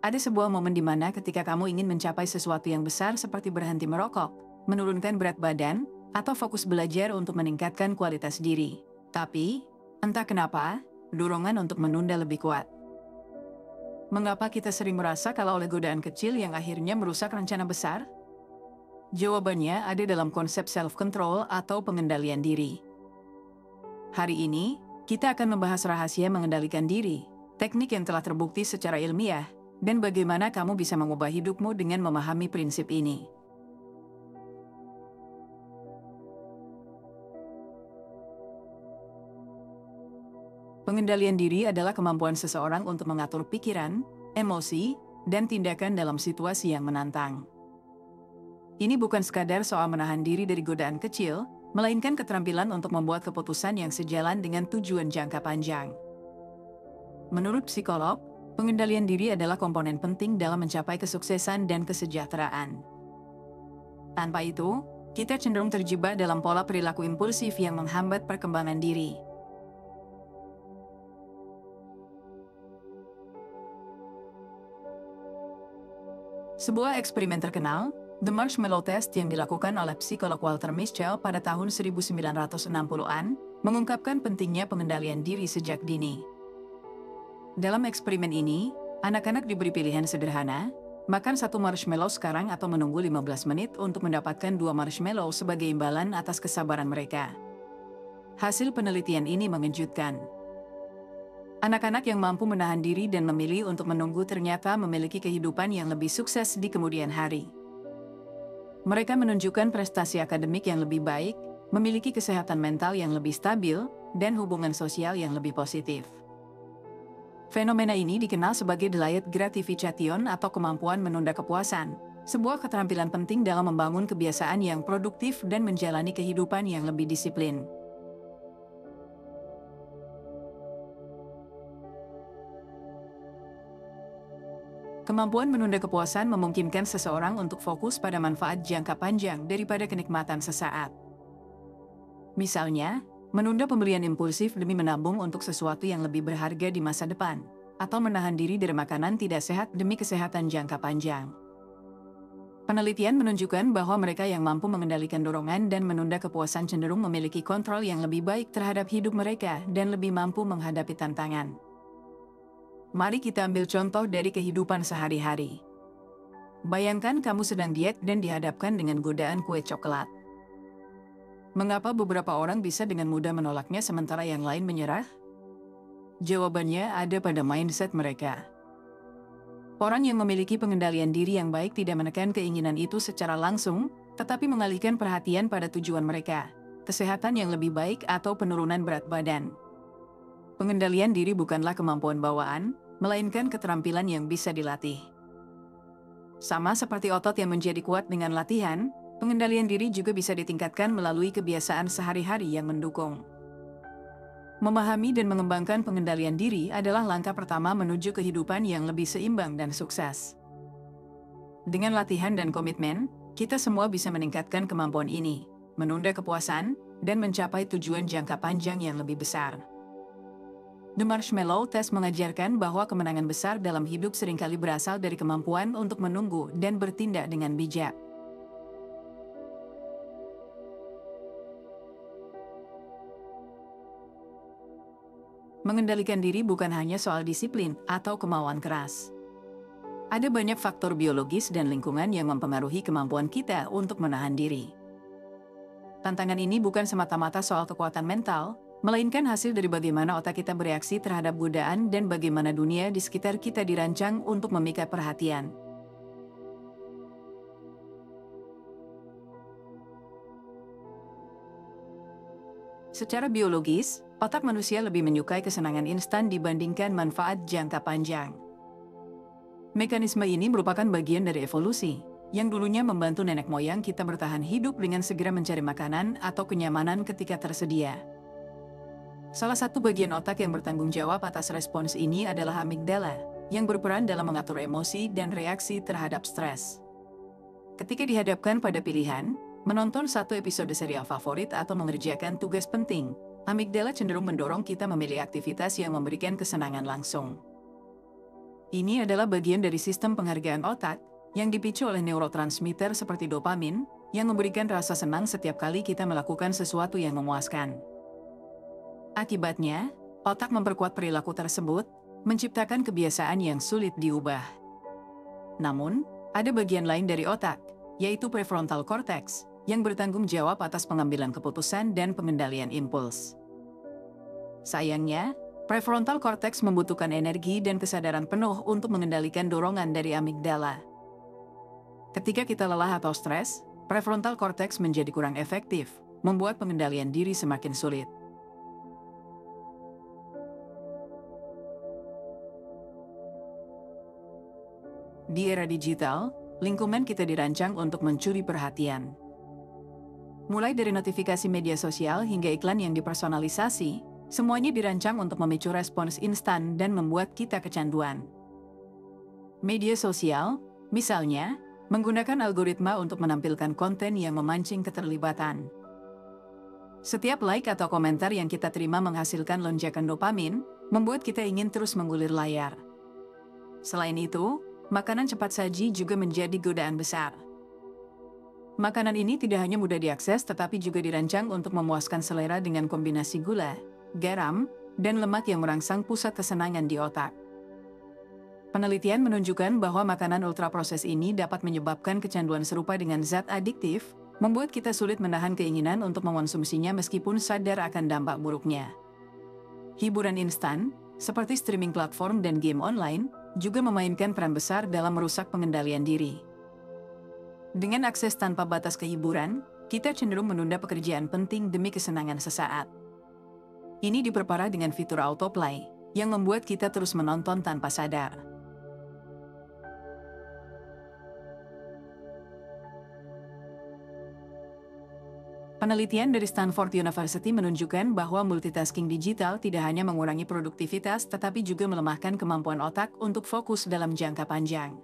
Ada sebuah momen di mana ketika kamu ingin mencapai sesuatu yang besar seperti berhenti merokok, menurunkan berat badan, atau fokus belajar untuk meningkatkan kualitas diri. Tapi, entah kenapa, dorongan untuk menunda lebih kuat. Mengapa kita sering merasa kalau oleh godaan kecil yang akhirnya merusak rencana besar? Jawabannya ada dalam konsep self-control atau pengendalian diri. Hari ini, kita akan membahas rahasia mengendalikan diri, teknik yang telah terbukti secara ilmiah, dan bagaimana kamu bisa mengubah hidupmu dengan memahami prinsip ini. Pengendalian diri adalah kemampuan seseorang untuk mengatur pikiran, emosi, dan tindakan dalam situasi yang menantang. Ini bukan sekadar soal menahan diri dari godaan kecil, melainkan keterampilan untuk membuat keputusan yang sejalan dengan tujuan jangka panjang. Menurut psikolog, pengendalian diri adalah komponen penting dalam mencapai kesuksesan dan kesejahteraan. Tanpa itu, kita cenderung terjebak dalam pola perilaku impulsif yang menghambat perkembangan diri. Sebuah eksperimen terkenal, The Marshmallow Test yang dilakukan oleh psikolog Walter Mischel pada tahun 1960-an, mengungkapkan pentingnya pengendalian diri sejak dini. Dalam eksperimen ini, anak-anak diberi pilihan sederhana, makan 1 marshmallow sekarang atau menunggu 15 menit untuk mendapatkan 2 marshmallow sebagai imbalan atas kesabaran mereka. Hasil penelitian ini mengejutkan. Anak-anak yang mampu menahan diri dan memilih untuk menunggu ternyata memiliki kehidupan yang lebih sukses di kemudian hari. Mereka menunjukkan prestasi akademik yang lebih baik, memiliki kesehatan mental yang lebih stabil, dan hubungan sosial yang lebih positif. Fenomena ini dikenal sebagai delayed gratification atau kemampuan menunda kepuasan, sebuah keterampilan penting dalam membangun kebiasaan yang produktif dan menjalani kehidupan yang lebih disiplin. Kemampuan menunda kepuasan memungkinkan seseorang untuk fokus pada manfaat jangka panjang daripada kenikmatan sesaat. Misalnya, menunda pembelian impulsif demi menabung untuk sesuatu yang lebih berharga di masa depan, atau menahan diri dari makanan tidak sehat demi kesehatan jangka panjang. Penelitian menunjukkan bahwa mereka yang mampu mengendalikan dorongan dan menunda kepuasan cenderung memiliki kontrol yang lebih baik terhadap hidup mereka dan lebih mampu menghadapi tantangan. Mari kita ambil contoh dari kehidupan sehari-hari. Bayangkan kamu sedang diet dan dihadapkan dengan godaan kue coklat. Mengapa beberapa orang bisa dengan mudah menolaknya sementara yang lain menyerah? Jawabannya ada pada mindset mereka. Orang yang memiliki pengendalian diri yang baik tidak menekan keinginan itu secara langsung, tetapi mengalihkan perhatian pada tujuan mereka, kesehatan yang lebih baik atau penurunan berat badan. Pengendalian diri bukanlah kemampuan bawaan, melainkan keterampilan yang bisa dilatih. Sama seperti otot yang menjadi kuat dengan latihan, pengendalian diri juga bisa ditingkatkan melalui kebiasaan sehari-hari yang mendukung. Memahami dan mengembangkan pengendalian diri adalah langkah pertama menuju kehidupan yang lebih seimbang dan sukses. Dengan latihan dan komitmen, kita semua bisa meningkatkan kemampuan ini, menunda kepuasan, dan mencapai tujuan jangka panjang yang lebih besar. The Marshmallow Test mengajarkan bahwa kemenangan besar dalam hidup seringkali berasal dari kemampuan untuk menunggu dan bertindak dengan bijak. Mengendalikan diri bukan hanya soal disiplin atau kemauan keras. Ada banyak faktor biologis dan lingkungan yang mempengaruhi kemampuan kita untuk menahan diri. Tantangan ini bukan semata-mata soal kekuatan mental, melainkan hasil dari bagaimana otak kita bereaksi terhadap godaan dan bagaimana dunia di sekitar kita dirancang untuk memikat perhatian. Secara biologis, otak manusia lebih menyukai kesenangan instan dibandingkan manfaat jangka panjang. Mekanisme ini merupakan bagian dari evolusi, yang dulunya membantu nenek moyang kita bertahan hidup dengan segera mencari makanan atau kenyamanan ketika tersedia. Salah satu bagian otak yang bertanggung jawab atas respons ini adalah amigdala, yang berperan dalam mengatur emosi dan reaksi terhadap stres. Ketika dihadapkan pada pilihan, menonton satu episode serial favorit atau mengerjakan tugas penting, amigdala cenderung mendorong kita memilih aktivitas yang memberikan kesenangan langsung. Ini adalah bagian dari sistem penghargaan otak yang dipicu oleh neurotransmitter seperti dopamin yang memberikan rasa senang setiap kali kita melakukan sesuatu yang memuaskan. Akibatnya, otak memperkuat perilaku tersebut, menciptakan kebiasaan yang sulit diubah. Namun, ada bagian lain dari otak, yaitu prefrontal cortex, yang bertanggung jawab atas pengambilan keputusan dan pengendalian impuls. Sayangnya, prefrontal cortex membutuhkan energi dan kesadaran penuh untuk mengendalikan dorongan dari amigdala. Ketika kita lelah atau stres, prefrontal cortex menjadi kurang efektif, membuat pengendalian diri semakin sulit. Di era digital, lingkungan kita dirancang untuk mencuri perhatian. Mulai dari notifikasi media sosial hingga iklan yang dipersonalisasi, semuanya dirancang untuk memicu respons instan dan membuat kita kecanduan. Media sosial, misalnya, menggunakan algoritma untuk menampilkan konten yang memancing keterlibatan. Setiap like atau komentar yang kita terima menghasilkan lonjakan dopamin, membuat kita ingin terus menggulir layar. Selain itu, makanan cepat saji juga menjadi godaan besar. Makanan ini tidak hanya mudah diakses tetapi juga dirancang untuk memuaskan selera dengan kombinasi gula, garam, dan lemak yang merangsang pusat kesenangan di otak. Penelitian menunjukkan bahwa makanan ultraproses ini dapat menyebabkan kecanduan serupa dengan zat adiktif, membuat kita sulit menahan keinginan untuk mengonsumsinya meskipun sadar akan dampak buruknya. Hiburan instan, seperti streaming platform dan game online, juga memainkan peran besar dalam merusak pengendalian diri. Dengan akses tanpa batas ke hiburan, kita cenderung menunda pekerjaan penting demi kesenangan sesaat. Ini diperparah dengan fitur autoplay, yang membuat kita terus menonton tanpa sadar. Penelitian dari Stanford University menunjukkan bahwa multitasking digital tidak hanya mengurangi produktivitas tetapi juga melemahkan kemampuan otak untuk fokus dalam jangka panjang.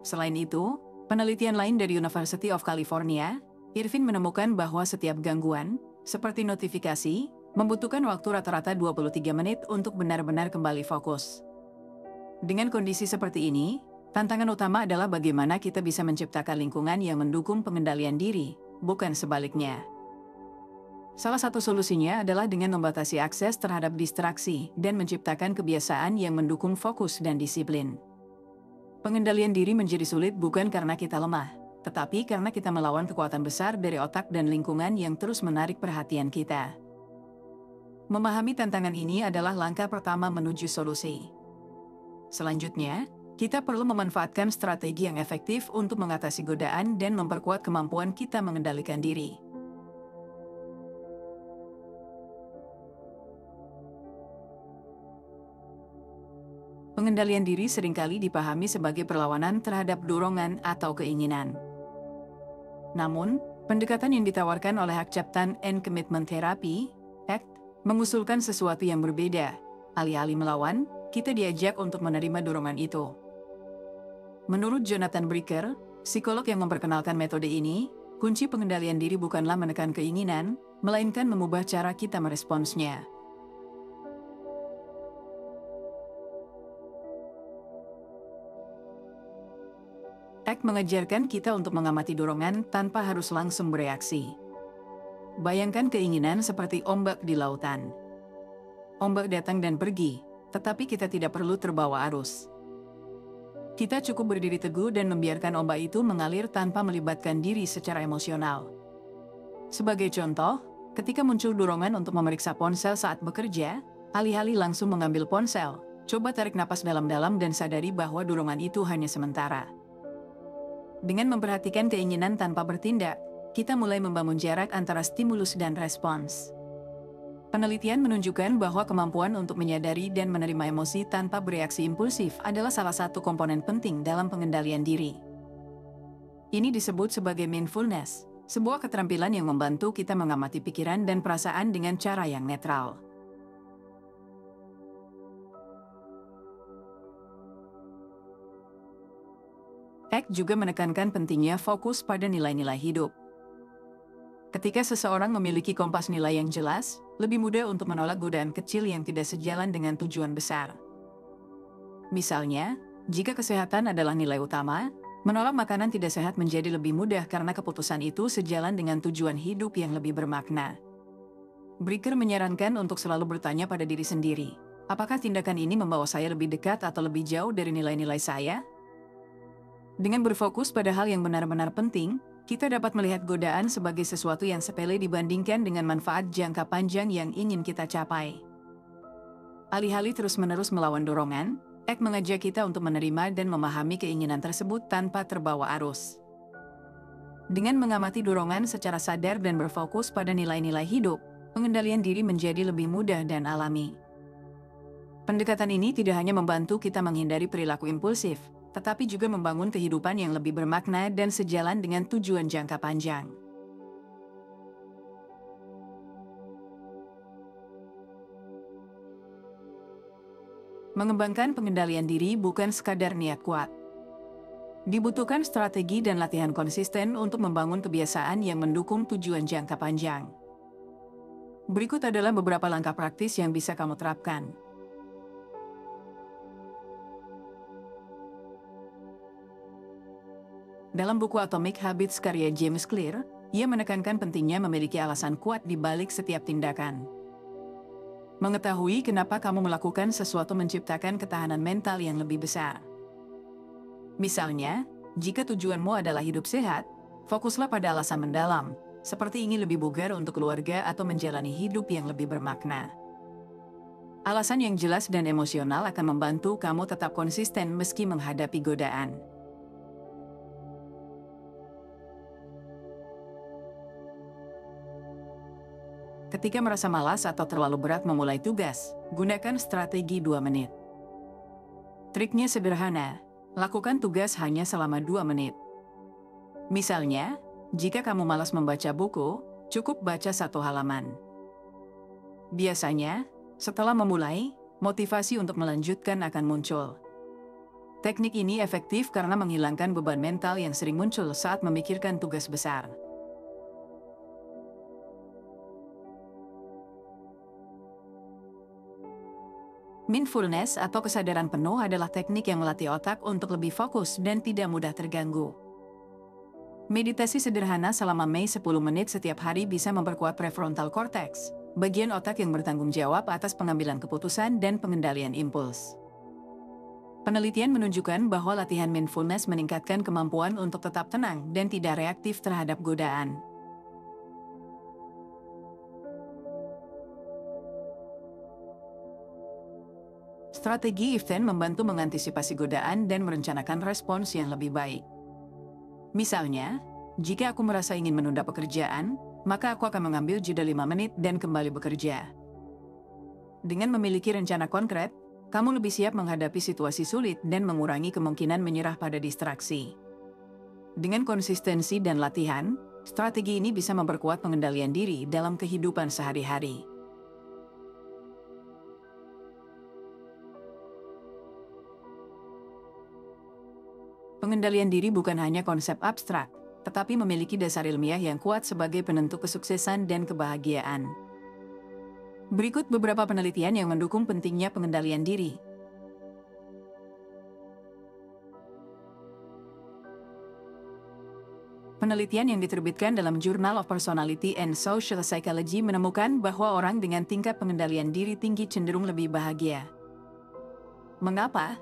Selain itu, penelitian lain dari University of California, Irvine menemukan bahwa setiap gangguan, seperti notifikasi, membutuhkan waktu rata-rata 23 menit untuk benar-benar kembali fokus. Dengan kondisi seperti ini, tantangan utama adalah bagaimana kita bisa menciptakan lingkungan yang mendukung pengendalian diri, bukan sebaliknya. Salah satu solusinya adalah dengan membatasi akses terhadap distraksi dan menciptakan kebiasaan yang mendukung fokus dan disiplin. Pengendalian diri menjadi sulit bukan karena kita lemah, tetapi karena kita melawan kekuatan besar dari otak dan lingkungan yang terus menarik perhatian kita. Memahami tantangan ini adalah langkah pertama menuju solusi. Selanjutnya, kita perlu memanfaatkan strategi yang efektif untuk mengatasi godaan dan memperkuat kemampuan kita mengendalikan diri. Pengendalian diri seringkali dipahami sebagai perlawanan terhadap dorongan atau keinginan. Namun, pendekatan yang ditawarkan oleh Acceptance and Commitment Therapy, ACT, mengusulkan sesuatu yang berbeda. Alih-alih melawan, kita diajak untuk menerima dorongan itu. Menurut Jonathan Bricker, psikolog yang memperkenalkan metode ini, kunci pengendalian diri bukanlah menekan keinginan, melainkan mengubah cara kita meresponsnya. ACT mengajarkan kita untuk mengamati dorongan tanpa harus langsung bereaksi. Bayangkan keinginan seperti ombak di lautan. Ombak datang dan pergi, tetapi kita tidak perlu terbawa arus. Kita cukup berdiri teguh dan membiarkan ombak itu mengalir tanpa melibatkan diri secara emosional. Sebagai contoh, ketika muncul dorongan untuk memeriksa ponsel saat bekerja, alih-alih langsung mengambil ponsel, coba tarik napas dalam-dalam dan sadari bahwa dorongan itu hanya sementara. Dengan memperhatikan keinginan tanpa bertindak, kita mulai membangun jarak antara stimulus dan respons. Penelitian menunjukkan bahwa kemampuan untuk menyadari dan menerima emosi tanpa bereaksi impulsif adalah salah satu komponen penting dalam pengendalian diri. Ini disebut sebagai mindfulness, sebuah keterampilan yang membantu kita mengamati pikiran dan perasaan dengan cara yang netral. ACT juga menekankan pentingnya fokus pada nilai-nilai hidup. Ketika seseorang memiliki kompas nilai yang jelas, lebih mudah untuk menolak godaan kecil yang tidak sejalan dengan tujuan besar. Misalnya, jika kesehatan adalah nilai utama, menolak makanan tidak sehat menjadi lebih mudah karena keputusan itu sejalan dengan tujuan hidup yang lebih bermakna. Bricker menyarankan untuk selalu bertanya pada diri sendiri, apakah tindakan ini membawa saya lebih dekat atau lebih jauh dari nilai-nilai saya? Dengan berfokus pada hal yang benar-benar penting, kita dapat melihat godaan sebagai sesuatu yang sepele dibandingkan dengan manfaat jangka panjang yang ingin kita capai. Alih-alih terus-menerus melawan dorongan, Eck mengajak kita untuk menerima dan memahami keinginan tersebut tanpa terbawa arus. Dengan mengamati dorongan secara sadar dan berfokus pada nilai-nilai hidup, pengendalian diri menjadi lebih mudah dan alami. Pendekatan ini tidak hanya membantu kita menghindari perilaku impulsif, tetapi juga membangun kehidupan yang lebih bermakna dan sejalan dengan tujuan jangka panjang. Mengembangkan pengendalian diri bukan sekadar niat kuat. Dibutuhkan strategi dan latihan konsisten untuk membangun kebiasaan yang mendukung tujuan jangka panjang. Berikut adalah beberapa langkah praktis yang bisa kamu terapkan. Dalam buku Atomic Habits karya James Clear, ia menekankan pentingnya memiliki alasan kuat di balik setiap tindakan. Mengetahui kenapa kamu melakukan sesuatu menciptakan ketahanan mental yang lebih besar. Misalnya, jika tujuanmu adalah hidup sehat, fokuslah pada alasan mendalam, seperti ingin lebih bugar untuk keluarga atau menjalani hidup yang lebih bermakna. Alasan yang jelas dan emosional akan membantu kamu tetap konsisten meski menghadapi godaan. Ketika merasa malas atau terlalu berat memulai tugas, gunakan strategi 2 menit. Triknya sederhana, lakukan tugas hanya selama 2 menit. Misalnya, jika kamu malas membaca buku, cukup baca 1 halaman. Biasanya, setelah memulai, motivasi untuk melanjutkan akan muncul. Teknik ini efektif karena menghilangkan beban mental yang sering muncul saat memikirkan tugas besar. Mindfulness atau kesadaran penuh adalah teknik yang melatih otak untuk lebih fokus dan tidak mudah terganggu. Meditasi sederhana selama 10 menit setiap hari bisa memperkuat prefrontal cortex, bagian otak yang bertanggung jawab atas pengambilan keputusan dan pengendalian impuls. Penelitian menunjukkan bahwa latihan mindfulness meningkatkan kemampuan untuk tetap tenang dan tidak reaktif terhadap godaan. Strategi Iften membantu mengantisipasi godaan dan merencanakan respons yang lebih baik. Misalnya, jika aku merasa ingin menunda pekerjaan, maka aku akan mengambil jeda 5 menit dan kembali bekerja. Dengan memiliki rencana konkret, kamu lebih siap menghadapi situasi sulit dan mengurangi kemungkinan menyerah pada distraksi. Dengan konsistensi dan latihan, strategi ini bisa memperkuat pengendalian diri dalam kehidupan sehari-hari. Pengendalian diri bukan hanya konsep abstrak, tetapi memiliki dasar ilmiah yang kuat sebagai penentu kesuksesan dan kebahagiaan. Berikut beberapa penelitian yang mendukung pentingnya pengendalian diri. Penelitian yang diterbitkan dalam Journal of Personality and Social Psychology menemukan bahwa orang dengan tingkat pengendalian diri tinggi cenderung lebih bahagia. Mengapa?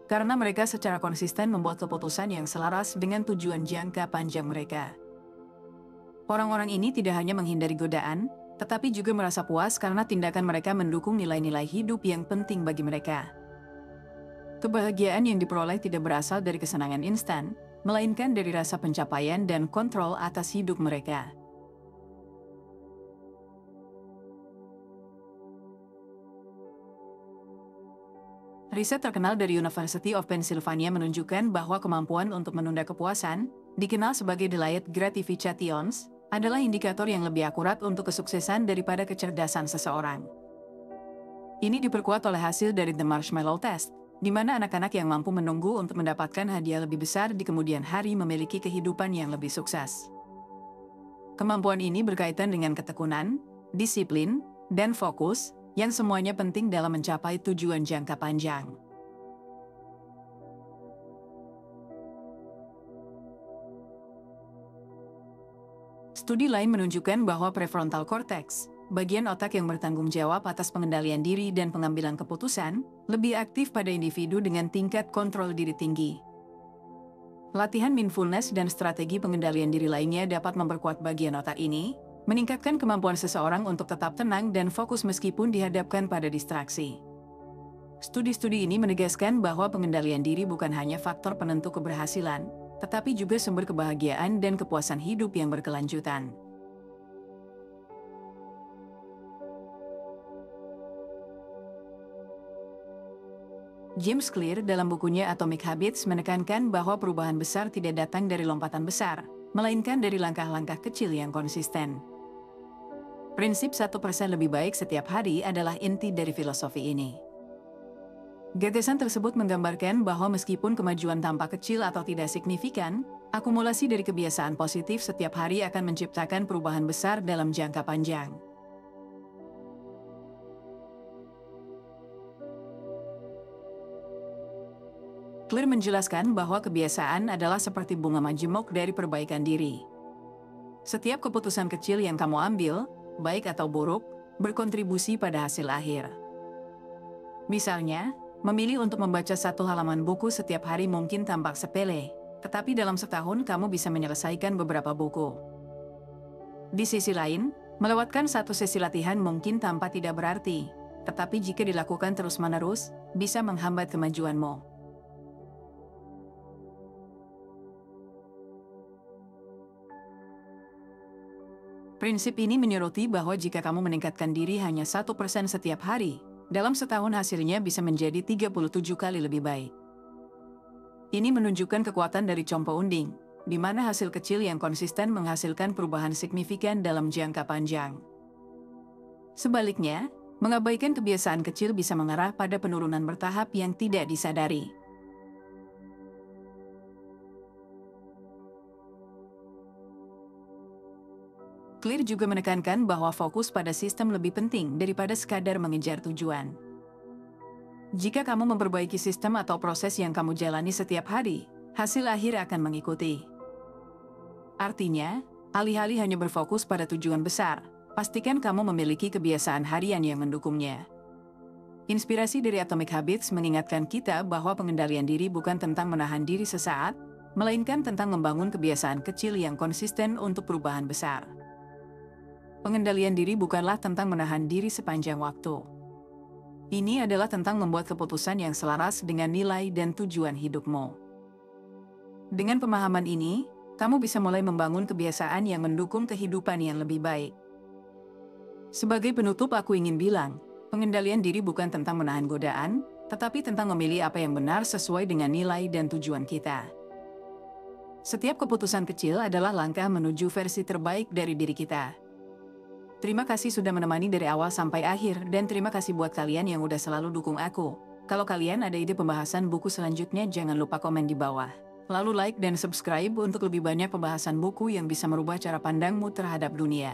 Karena mereka secara konsisten membuat keputusan yang selaras dengan tujuan jangka panjang mereka. Orang-orang ini tidak hanya menghindari godaan, tetapi juga merasa puas karena tindakan mereka mendukung nilai-nilai hidup yang penting bagi mereka. Kebahagiaan yang diperoleh tidak berasal dari kesenangan instan, melainkan dari rasa pencapaian dan kontrol atas hidup mereka. Riset terkenal dari University of Pennsylvania menunjukkan bahwa kemampuan untuk menunda kepuasan, dikenal sebagai delayed gratification, adalah indikator yang lebih akurat untuk kesuksesan daripada kecerdasan seseorang. Ini diperkuat oleh hasil dari The Marshmallow Test, di mana anak-anak yang mampu menunggu untuk mendapatkan hadiah lebih besar di kemudian hari memiliki kehidupan yang lebih sukses. Kemampuan ini berkaitan dengan ketekunan, disiplin, dan fokus, yang semuanya penting dalam mencapai tujuan jangka panjang. Studi lain menunjukkan bahwa prefrontal cortex, bagian otak yang bertanggung jawab atas pengendalian diri dan pengambilan keputusan, lebih aktif pada individu dengan tingkat kontrol diri tinggi. Latihan mindfulness dan strategi pengendalian diri lainnya dapat memperkuat bagian otak ini, meningkatkan kemampuan seseorang untuk tetap tenang dan fokus meskipun dihadapkan pada distraksi. Studi-studi ini menegaskan bahwa pengendalian diri bukan hanya faktor penentu keberhasilan, tetapi juga sumber kebahagiaan dan kepuasan hidup yang berkelanjutan. James Clear dalam bukunya Atomic Habits menekankan bahwa perubahan besar tidak datang dari lompatan besar, melainkan dari langkah-langkah kecil yang konsisten. Prinsip 1% lebih baik setiap hari adalah inti dari filosofi ini. Gagasan tersebut menggambarkan bahwa meskipun kemajuan tampak kecil atau tidak signifikan, akumulasi dari kebiasaan positif setiap hari akan menciptakan perubahan besar dalam jangka panjang. Clear menjelaskan bahwa kebiasaan adalah seperti bunga majemuk dari perbaikan diri. Setiap keputusan kecil yang kamu ambil, baik atau buruk, berkontribusi pada hasil akhir. Misalnya, memilih untuk membaca 1 halaman buku setiap hari mungkin tampak sepele, tetapi dalam setahun kamu bisa menyelesaikan beberapa buku. Di sisi lain, melewatkan 1 sesi latihan mungkin tampak tidak berarti, tetapi jika dilakukan terus-menerus, bisa menghambat kemajuanmu. Prinsip ini menyoroti bahwa jika kamu meningkatkan diri hanya 1% setiap hari, dalam setahun hasilnya bisa menjadi 37 kali lebih baik. Ini menunjukkan kekuatan dari compo unding, di mana hasil kecil yang konsisten menghasilkan perubahan signifikan dalam jangka panjang. Sebaliknya, mengabaikan kebiasaan kecil bisa mengarah pada penurunan bertahap yang tidak disadari. Clear juga menekankan bahwa fokus pada sistem lebih penting daripada sekadar mengejar tujuan. Jika kamu memperbaiki sistem atau proses yang kamu jalani setiap hari, hasil akhir akan mengikuti. Artinya, alih-alih hanya berfokus pada tujuan besar, pastikan kamu memiliki kebiasaan harian yang mendukungnya. Inspirasi dari Atomic Habits mengingatkan kita bahwa pengendalian diri bukan tentang menahan diri sesaat, melainkan tentang membangun kebiasaan kecil yang konsisten untuk perubahan besar. Pengendalian diri bukanlah tentang menahan diri sepanjang waktu. Ini adalah tentang membuat keputusan yang selaras dengan nilai dan tujuan hidupmu. Dengan pemahaman ini, kamu bisa mulai membangun kebiasaan yang mendukung kehidupan yang lebih baik. Sebagai penutup, aku ingin bilang, pengendalian diri bukan tentang menahan godaan, tetapi tentang memilih apa yang benar sesuai dengan nilai dan tujuan kita. Setiap keputusan kecil adalah langkah menuju versi terbaik dari diri kita. Terima kasih sudah menemani dari awal sampai akhir, dan terima kasih buat kalian yang udah selalu dukung aku. Kalau kalian ada ide pembahasan buku selanjutnya, jangan lupa komen di bawah. Lalu like dan subscribe untuk lebih banyak pembahasan buku yang bisa merubah cara pandangmu terhadap dunia.